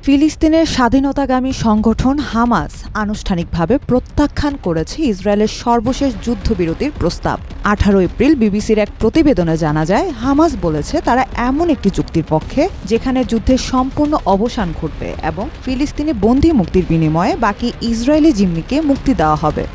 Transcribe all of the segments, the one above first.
ফিলিস্তিনের স্বাধীনতাকামী সংগঠন হামাস আনুষ্ঠানিকভাবে প্রত্যাখ্যান করেছে ইসরায়েলের সর্বশেষ যুদ্ধবিরতির প্রস্তাব। 18 এপ্রিল বিবিসির এক প্রতিবেদনে জানা যায়, হামাস বলেছে তারা এমন একটি চুক্তির পক্ষে যেখানে যুদ্ধের সম্পূর্ণ অবসান ঘটবে এবং ফিলিস্তিনি বন্দী মুক্তির বিনিময়ে বাকি ইসরায়েলি জিম্মিকে মুক্তি দেওয়া হবে।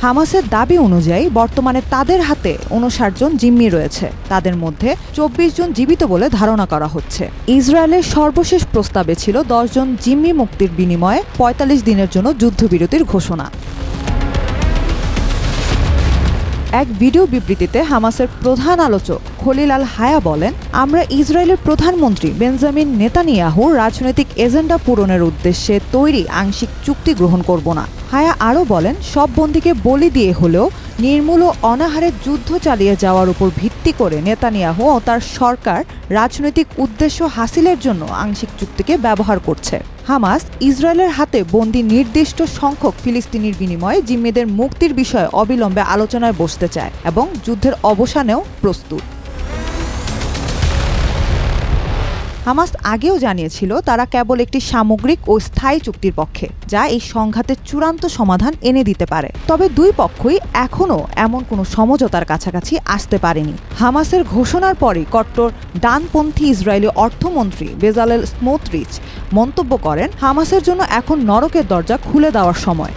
হামাসের দাবি অনুযায়ী বর্তমানে তাদের হাতে 59 জন জিম্মি রয়েছে। তাদের মধ্যে 24 জন জীবিত বলে ধারণা করা হচ্ছে। ইসরায়েলের সর্বশেষ প্রস্তাবে ছিল 10 জন জিম্মি মুক্তির বিনিময়ে 45 দিনের জন্য যুদ্ধবিরতির ঘোষণা। এক ভিডিও বিবৃতিতে হামাসের প্রধান আলোচক খলিল আল হায়া বলেন, আমরা ইসরায়েলের প্রধানমন্ত্রী বেঞ্জামিন নেতানিয়াহুর রাজনৈতিক এজেন্ডা পূরণের উদ্দেশ্যে তৈরি আংশিক চুক্তি গ্রহণ করব না। হায়া আরও বলেন, সব বন্দীকে বলি দিয়ে হলেও নির্মূল ও অনাহারের যুদ্ধ চালিয়ে যাওয়ার উপর ভিত্তি করে নেতানিয়াহু ও তার সরকার রাজনৈতিক উদ্দেশ্য হাসিলের জন্য আংশিক চুক্তিকে ব্যবহার করছে। হামাস ইসরায়েলের হাতে বন্দী নির্দিষ্ট সংখ্যক ফিলিস্তিনির বিনিময়ে জিম্মিদের মুক্তির বিষয়ে অবিলম্বে আলোচনায় বসতে চায় এবং যুদ্ধের অবসানেও প্রস্তুত। হামাস আগেও জানিয়েছিল তারা কেবল একটি সামগ্রিক ও স্থায়ী চুক্তির পক্ষে, যা এই সংঘাতের চূড়ান্ত সমাধান এনে দিতে পারে। তবে দুই পক্ষই এখনও এমন কোনো সমঝোতার কাছাকাছি আসতে পারেনি। হামাসের ঘোষণার পরই কট্টর ডানপন্থী ইসরায়েলি অর্থমন্ত্রী বেজালেল স্মোটরিচ মন্তব্য করেন, হামাসের জন্য এখন নরকের দরজা খুলে দেওয়ার সময়।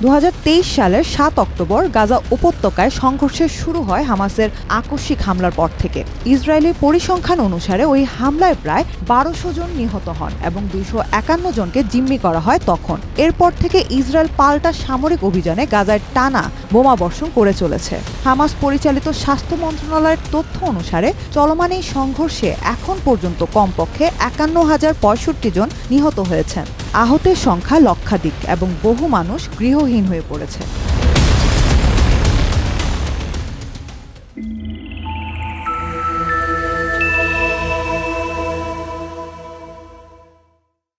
2023 সালের 7 অক্টোবর গাজা উপত্যকায় সংঘর্ষের শুরু হয় হামাসের আকস্মিক হামলার পর থেকে। ইসরায়েলি পরিসংখ্যান অনুসারে ওই হামলায় প্রায় 1200 জন নিহত হন এবং 251 জনকে জিম্মি করা হয় তখন। এরপর থেকে ইসরায়েল পাল্টা সামরিক অভিযানে গাজায় টানা বোমাবর্ষণ করে চলেছে। হামাস পরিচালিত স্বাস্থ্য মন্ত্রণালয়ের তথ্য অনুসারে চলমান এই সংঘর্ষে এখন পর্যন্ত কমপক্ষে 51,065 জন নিহত হয়েছেন। আহতের সংখ্যা লক্ষাধিক এবং বহু মানুষ গৃহহীন হয়ে পড়েছে।